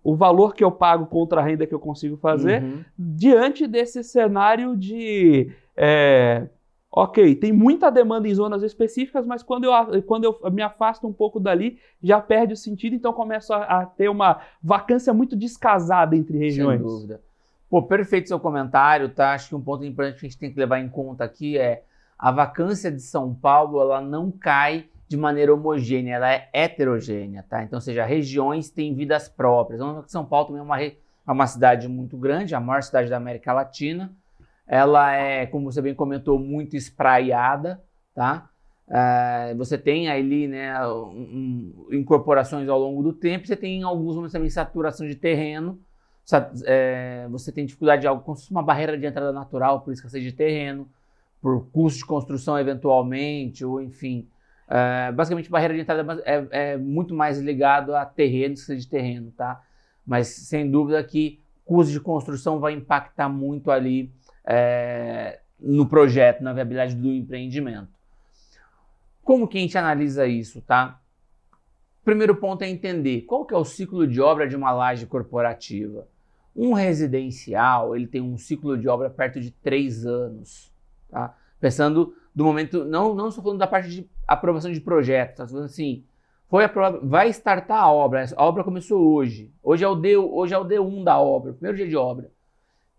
o valor que eu pago contra a renda que eu consigo fazer, diante desse cenário de, ok, tem muita demanda em zonas específicas, mas quando eu me afasto um pouco dali, já perde o sentido, então começo a ter uma vacância muito descasada entre regiões. Sem dúvida. Pô, perfeito seu comentário, tá? Acho que um ponto importante que a gente tem que levar em conta aqui é a vacância de São Paulo, ela não cai de maneira homogênea, ela é heterogênea, tá? Então, ou seja, regiões têm vidas próprias. São Paulo também é uma cidade muito grande, a maior cidade da América Latina. Ela é, como você bem comentou, muito espraiada, tá? Você tem ali, né, incorporações ao longo do tempo, você tem em alguns momentos também saturação de terreno, você tem dificuldade de algo como uma barreira de entrada natural por escassez de terreno, por custo de construção eventualmente, ou enfim. Basicamente, barreira de entrada é muito mais ligado a terreno, escassez de terreno, tá? Mas, sem dúvida que custo de construção vai impactar muito ali no projeto, na viabilidade do empreendimento. Como que a gente analisa isso, tá? Primeiro ponto é entender qual que é o ciclo de obra de uma laje corporativa. Um residencial, ele tem um ciclo de obra perto de 3 anos, tá? Pensando do momento, não estou falando da parte de aprovação de projeto, tá? Estou falando assim, foi aprovado, vai startar a obra começou hoje. Hoje é o D1 da obra, o primeiro dia de obra.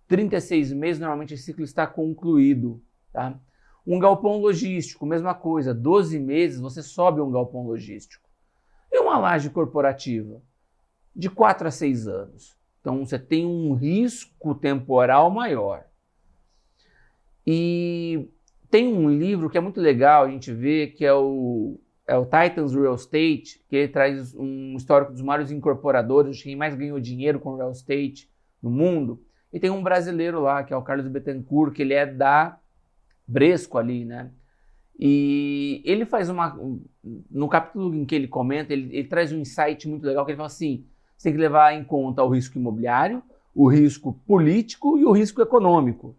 36 meses, normalmente esse ciclo está concluído, tá? Um galpão logístico, mesma coisa, 12 meses você sobe um galpão logístico. E uma laje corporativa? De 4 a 6 anos. Então você tem um risco temporal maior. E tem um livro que é muito legal a gente ver, que é o Titans Real Estate, que ele traz um histórico dos maiores incorporadores, quem mais ganhou dinheiro com real estate no mundo. E tem um brasileiro lá, que é o Carlos Bittencourt, que ele é da Bresco ali, né? E ele faz no capítulo em que ele comenta, ele traz um insight muito legal, que ele fala assim, você tem que levar em conta o risco imobiliário, o risco político e o risco econômico.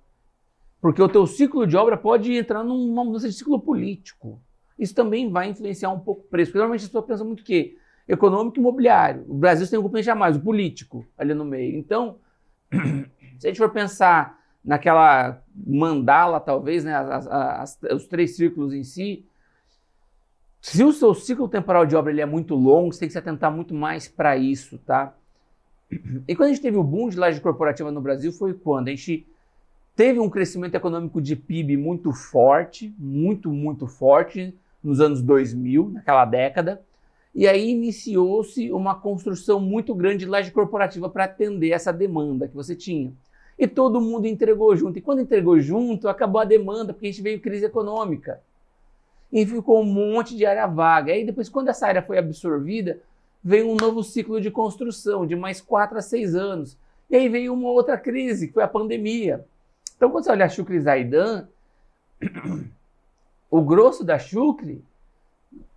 Porque o teu ciclo de obra pode entrar numa mudança de ciclo político. Isso também vai influenciar um pouco o preço. Porque normalmente as pessoas pensam muito o quê? Econômico e imobiliário. O Brasil tem um componente a mais, o político ali no meio. Então, se a gente for pensar naquela mandala, talvez, né, os 3 círculos em si, se o seu ciclo temporal de obra ele é muito longo, você tem que se atentar muito mais para isso, tá? E quando a gente teve o boom de laje corporativa no Brasil, foi quando a gente teve um crescimento econômico de PIB muito forte, muito forte, nos anos 2000, naquela década, e aí iniciou-se uma construção muito grande de laje corporativa para atender essa demanda que você tinha. E todo mundo entregou junto. E quando entregou junto, acabou a demanda, porque a gente veio crise econômica. E ficou um monte de área vaga. Aí depois, quando essa área foi absorvida, veio um novo ciclo de construção, de mais 4 a 6 anos. E aí veio uma outra crise, que foi a pandemia. Então, quando você olha a Chucre e Zaidan, o grosso da Chucre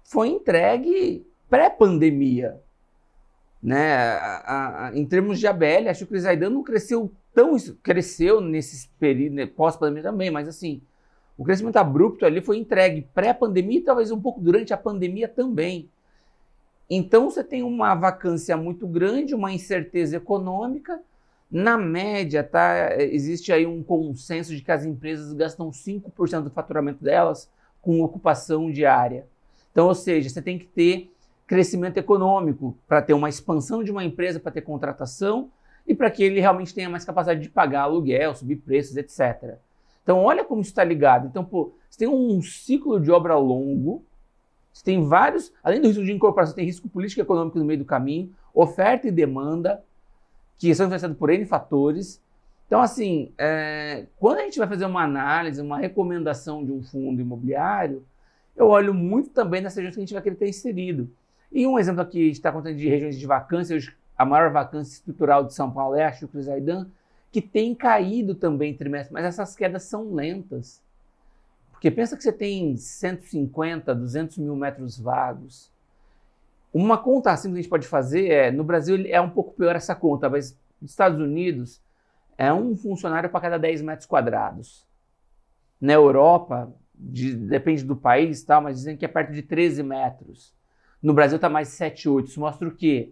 foi entregue pré-pandemia. Né? Em termos de ABL, a Chucre e Zaidan não cresceu cresceu nesse período, né, pós-pandemia também, mas assim, o crescimento abrupto ali foi entregue pré-pandemia e talvez um pouco durante a pandemia também. Então você tem uma vacância muito grande, uma incerteza econômica. Na média, tá, existe aí um consenso de que as empresas gastam 5% do faturamento delas com ocupação diária. Então, ou seja, você tem que ter crescimento econômico para ter uma expansão de uma empresa, para ter contratação e para que ele realmente tenha mais capacidade de pagar aluguel, subir preços, etc. Então, olha como isso está ligado. Então, você tem um ciclo de obra longo, você tem vários, além do risco de incorporação, tem risco político e econômico no meio do caminho, oferta e demanda, que são influenciados por N fatores. Então, assim, quando a gente vai fazer uma análise, uma recomendação de um fundo imobiliário, eu olho muito também nas regiões que a gente vai querer ter inserido. E um exemplo aqui, a gente está contando de regiões de vacância, hoje a maior vacância estrutural de São Paulo é a Chucre e Zaidan, que tem caído também trimestre, mas essas quedas são lentas. Porque pensa que você tem 150, 200 mil metros vagos. Uma conta simples que a gente pode fazer no Brasil é um pouco pior essa conta, mas nos Estados Unidos é um funcionário para cada 10 metros quadrados. Na Europa, depende do país, tá, mas dizem que é perto de 13 metros. No Brasil está mais 7, 8. Isso mostra o quê?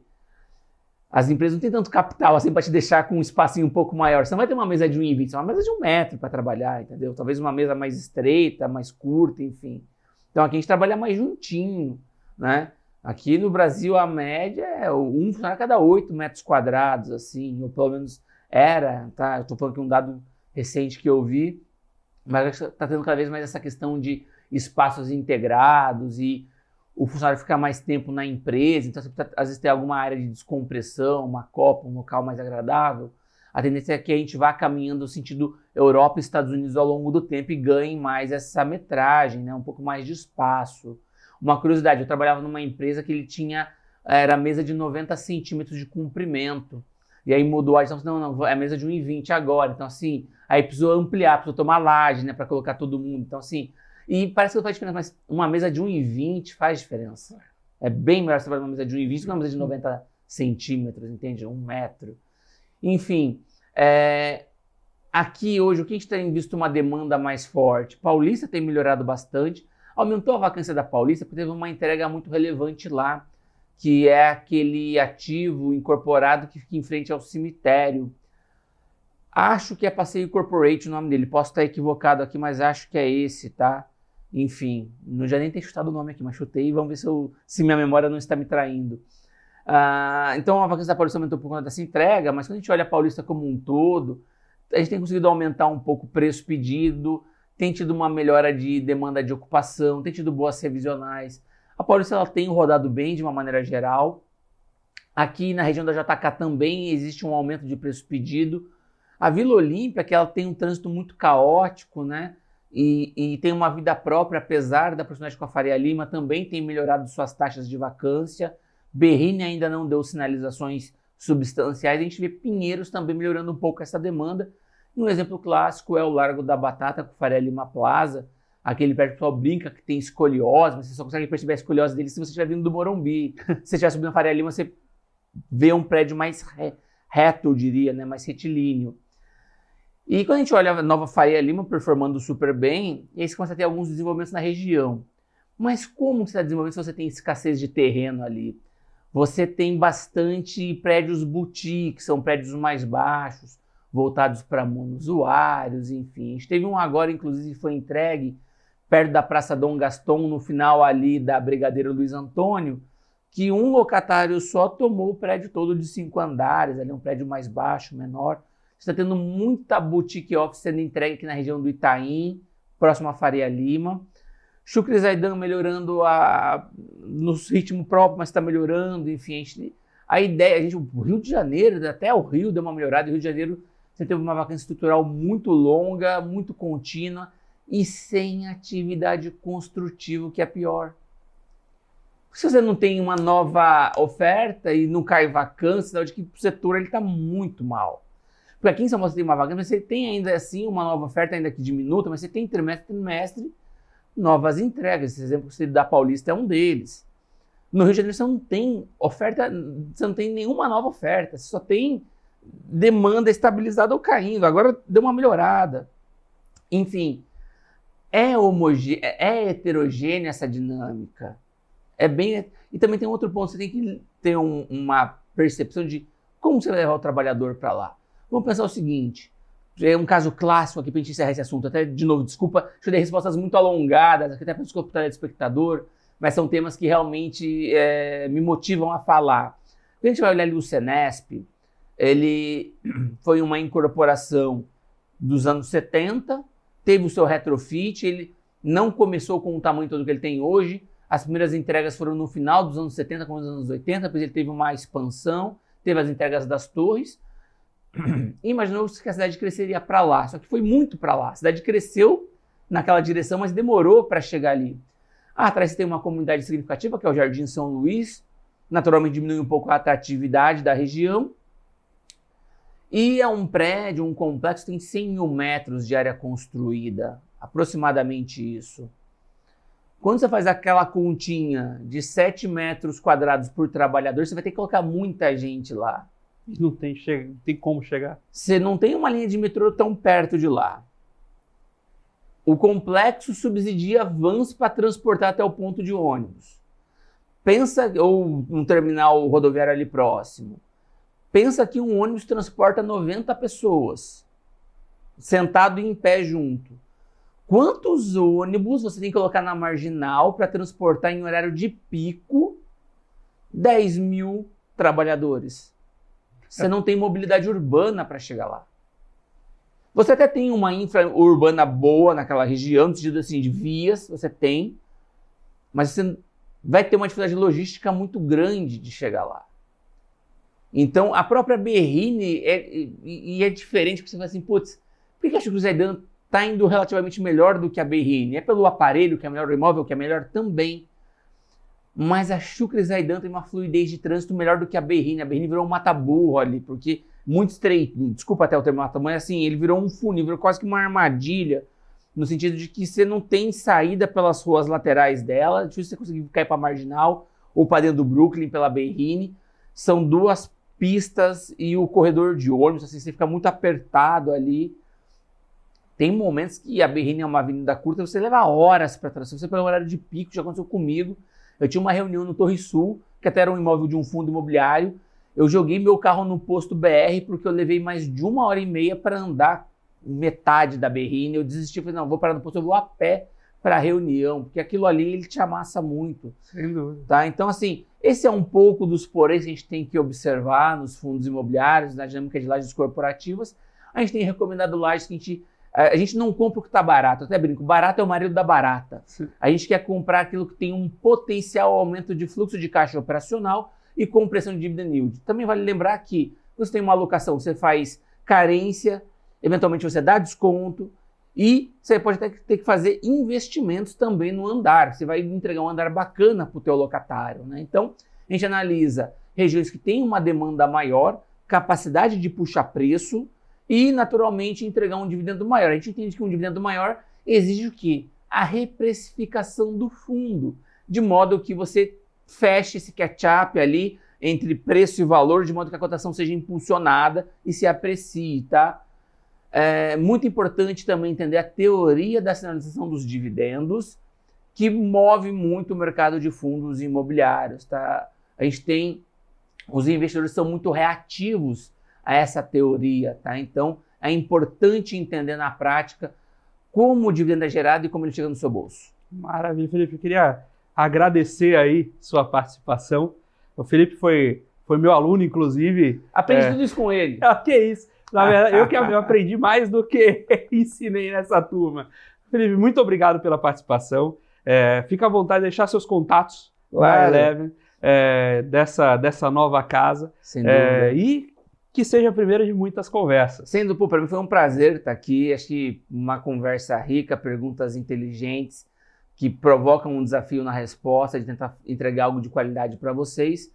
As empresas não têm tanto capital assim para te deixar com um espacinho um pouco maior. Você não vai ter uma mesa de 1,20, é uma mesa de 1 metro para trabalhar, entendeu? Talvez uma mesa mais estreita, mais curta, enfim. Então aqui a gente trabalha mais juntinho, né? Aqui no Brasil a média é um funcionário a cada 8 metros quadrados, assim, ou pelo menos era, tá? Eu estou falando aqui um dado recente que eu vi, mas está tendo cada vez mais essa questão de espaços integrados e o funcionário ficar mais tempo na empresa, então você precisa, às vezes, ter alguma área de descompressão, uma copa, um local mais agradável. A tendência é que a gente vá caminhando no sentido Europa e Estados Unidos ao longo do tempo e ganhe mais essa metragem, né? Um pouco mais de espaço. Uma curiosidade, eu trabalhava numa empresa que ele era mesa de 90 centímetros de comprimento. E aí mudou a gestão, não, é mesa de 1,20 agora. Então, assim, aí precisou ampliar, precisou tomar laje, né, para colocar todo mundo. Então, assim, e parece que não faz diferença, mas uma mesa de 1,20 faz diferença. É bem melhor você trabalhar numa mesa de 1,20 do que uma mesa de 90 centímetros, entende? 1 metro. Enfim, aqui hoje, o que a gente tem visto uma demanda mais forte? Paulista tem melhorado bastante. Aumentou a vacância da Paulista porque teve uma entrega muito relevante lá, que é aquele ativo incorporado que fica em frente ao cemitério. Acho que é Passeio Corporate o nome dele, posso estar equivocado aqui, mas acho que é esse, tá? Enfim, não já nem ter chutado o nome aqui, mas chutei e vamos ver se minha memória não está me traindo. Então a vacância da Paulista aumentou por conta dessa entrega, mas quando a gente olha a Paulista como um todo, a gente tem conseguido aumentar um pouco o preço pedido, tem tido uma melhora de demanda de ocupação, tem tido boas revisionais. A Paulista ela tem rodado bem de uma maneira geral. Aqui na região da JK também existe um aumento de preço pedido. A Vila Olímpia, que ela tem um trânsito muito caótico, né? E tem uma vida própria, apesar da proximidade com a Faria Lima, também tem melhorado suas taxas de vacância. Berrini ainda não deu sinalizações substanciais. A gente vê Pinheiros também melhorando um pouco essa demanda. Um exemplo clássico é o Largo da Batata com Faria Lima Plaza, aquele prédio que o pessoal brinca que tem escoliose, mas você só consegue perceber a escoliose dele se você estiver vindo do Morumbi. Se você estiver subindo a Faria Lima, você vê um prédio mais reto, eu diria, né? Mais retilíneo. E quando a gente olha a nova Faria Lima performando super bem, e aí você começa a ter alguns desenvolvimentos na região. Mas como você está desenvolvendo se você tem escassez de terreno ali? Você tem bastante prédios boutique, são prédios mais baixos, voltados para monousuários, enfim. A gente teve um agora, inclusive, foi entregue perto da Praça Dom Gaston, no final ali da Brigadeiro Luiz Antônio, que um locatário só tomou o prédio todo de 5 andares, ali um prédio mais baixo, menor. Está tendo muita boutique office sendo entregue aqui na região do Itaim, próximo à Faria Lima. Chucre Zaidan melhorando no ritmo próprio, mas está melhorando, enfim. O Rio de Janeiro, até o Rio deu uma melhorada, o Rio de Janeiro você teve uma vacância estrutural muito longa, muito contínua e sem atividade construtiva, que é pior. Se você não tem uma nova oferta e não cai vacância, sinal de que o setor está muito mal. Porque aqui em São Paulo você tem uma vacância, mas você tem ainda assim uma nova oferta, ainda que diminuta, mas você tem trimestre, novas entregas. Esse exemplo que você da Paulista é um deles. No Rio de Janeiro você não tem oferta, você não tem nenhuma nova oferta, você só tem demanda estabilizada ou caindo. Agora deu uma melhorada. Enfim, é heterogênea essa dinâmica. E também tem outro ponto, você tem que ter uma percepção de como você vai levar o trabalhador para lá. Vamos pensar o seguinte, é um caso clássico aqui para a gente encerrar esse assunto, até de novo, desculpa, eu dei respostas muito alongadas, até para desculpa o telespectador, mas são temas que realmente me motivam a falar. Quando a gente vai olhar ali o Senesp, ele foi uma incorporação dos anos 70, teve o seu retrofit, ele não começou com o tamanho todo que ele tem hoje, as primeiras entregas foram no final dos anos 70, com os anos 80, depois ele teve uma expansão, teve as entregas das torres, e imaginou que a cidade cresceria para lá, só que foi muito para lá. A cidade cresceu naquela direção, mas demorou para chegar ali. Atrás tem uma comunidade significativa, que é o Jardim São Luís, naturalmente diminui um pouco a atratividade da região, e é um prédio, um complexo, tem 100 mil metros de área construída, aproximadamente isso. Quando você faz aquela continha de 7 metros quadrados por trabalhador, você vai ter que colocar muita gente lá. Não tem como chegar. Você não tem uma linha de metrô tão perto de lá. O complexo subsidia vans para transportar até o ponto de ônibus. Pensa, ou um terminal rodoviário ali próximo. Pensa que um ônibus transporta 90 pessoas, sentado e em pé junto. Quantos ônibus você tem que colocar na marginal para transportar em horário de pico 10 mil trabalhadores? Você não tem mobilidade urbana para chegar lá. Você até tem uma infra urbana boa naquela região, no sentido assim, de vias, você tem, mas você vai ter uma dificuldade logística muito grande de chegar lá. Então, a própria Berrini é diferente, porque você fala assim, putz, por que a Chucre Zaidan está indo relativamente melhor do que a Berrini? É pelo aparelho que é melhor, o imóvel que é melhor também. Mas a Chucre Zaidan tem uma fluidez de trânsito melhor do que a Berrini. A Berrini virou um mata-burro ali, porque muito estreito, desculpa até o termo mata, mas assim, ele virou um funil, virou quase que uma armadilha, no sentido de que você não tem saída pelas ruas laterais dela, é difícil você conseguir cair para a Marginal ou para dentro do Brooklyn pela Berrini. São duas pistas e o corredor de ônibus, assim, você fica muito apertado ali. Tem momentos que a Berrini é uma avenida curta, você leva horas para atravessar. Você pega o horário de pico, já aconteceu comigo. Eu tinha uma reunião no Torre Sul, que até era um imóvel de um fundo imobiliário. Eu joguei meu carro no posto BR porque eu levei mais de 1h30 para andar metade da Berrini. Eu desisti, falei, não, vou parar no posto, eu vou a pé para a reunião, porque aquilo ali ele te amassa muito. Sem dúvida. Tá? Então, assim, esse é um pouco dos poréns que a gente tem que observar nos fundos imobiliários, na dinâmica de lajes corporativas. A gente tem recomendado lajes que a gente não compra o que está barato. Eu até brinco, barato é o marido da barata. Sim. A gente quer comprar aquilo que tem um potencial aumento de fluxo de caixa operacional e com pressão de dividend yield. Também vale lembrar que você tem uma alocação, você faz carência, eventualmente você dá desconto e você pode até ter que fazer investimentos também no andar. Você vai entregar um andar bacana para o teu locatário, né? Então, a gente analisa regiões que têm uma demanda maior, capacidade de puxar preço e, naturalmente, entregar um dividendo maior. A gente entende que um dividendo maior exige o quê? A reprecificação do fundo, de modo que você feche esse catch-up ali entre preço e valor, de modo que a cotação seja impulsionada e se aprecie, tá? É muito importante também entender a teoria da sinalização dos dividendos, que move muito o mercado de fundos imobiliários, tá? A gente tem, os investidores são muito reativos a essa teoria, tá? Então, é importante entender na prática como o dividendo é gerado e como ele chega no seu bolso. Maravilha, Felipe. Eu queria agradecer aí sua participação. O Felipe foi meu aluno, inclusive. Aprendi tudo isso com ele. Que isso. Na verdade, eu aprendi mais do que ensinei nessa turma. Felipe, muito obrigado pela participação. Fica à vontade de deixar seus contatos lá na Eleven, dessa nova casa. Sem dúvida. E que seja a primeira de muitas conversas. Sendo, para mim foi um prazer estar aqui. Acho que uma conversa rica, perguntas inteligentes, que provocam um desafio na resposta, de tentar entregar algo de qualidade para vocês.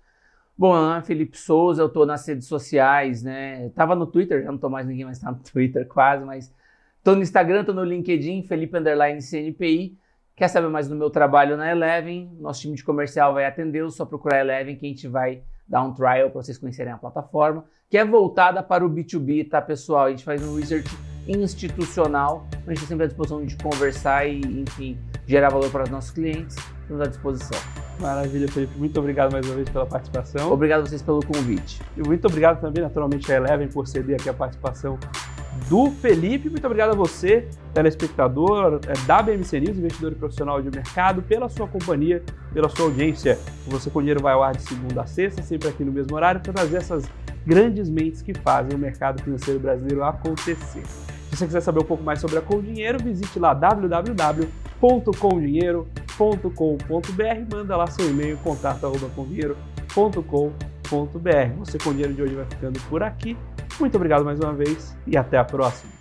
Bom, eu sou Felipe Souza, eu estou nas redes sociais, né? Estava no Twitter, já não estou mais, ninguém mais está no Twitter quase, mas estou no Instagram, estou no LinkedIn, Felipe_CNPI. Quer saber mais do meu trabalho na Eleven? Nosso time de comercial vai atendê-los, só procurar Eleven que a gente vai dar um trial para vocês conhecerem a plataforma, que é voltada para o B2B, tá, pessoal? A gente faz um research institucional, a gente está sempre à disposição de conversar e, enfim, gerar valor para os nossos clientes. Estamos à disposição. Maravilha, Felipe. Muito obrigado mais uma vez pela participação. Obrigado a vocês pelo convite. E muito obrigado também, naturalmente, à Eleven por ceder aqui a participação do Felipe. Muito obrigado a você, telespectador da BMC News, investidor e profissional de mercado, pela sua companhia, pela sua audiência. Você com Dinheiro vai ao ar de segunda a sexta, sempre aqui no mesmo horário, para trazer essas grandes mentes que fazem o mercado financeiro brasileiro acontecer. Se você quiser saber um pouco mais sobre a Com Dinheiro, visite lá www.comdinheiro.com.br, manda lá seu e-mail, contato@comdinheiro.com.br. Você com Dinheiro de hoje vai ficando por aqui. Muito obrigado mais uma vez e até a próxima.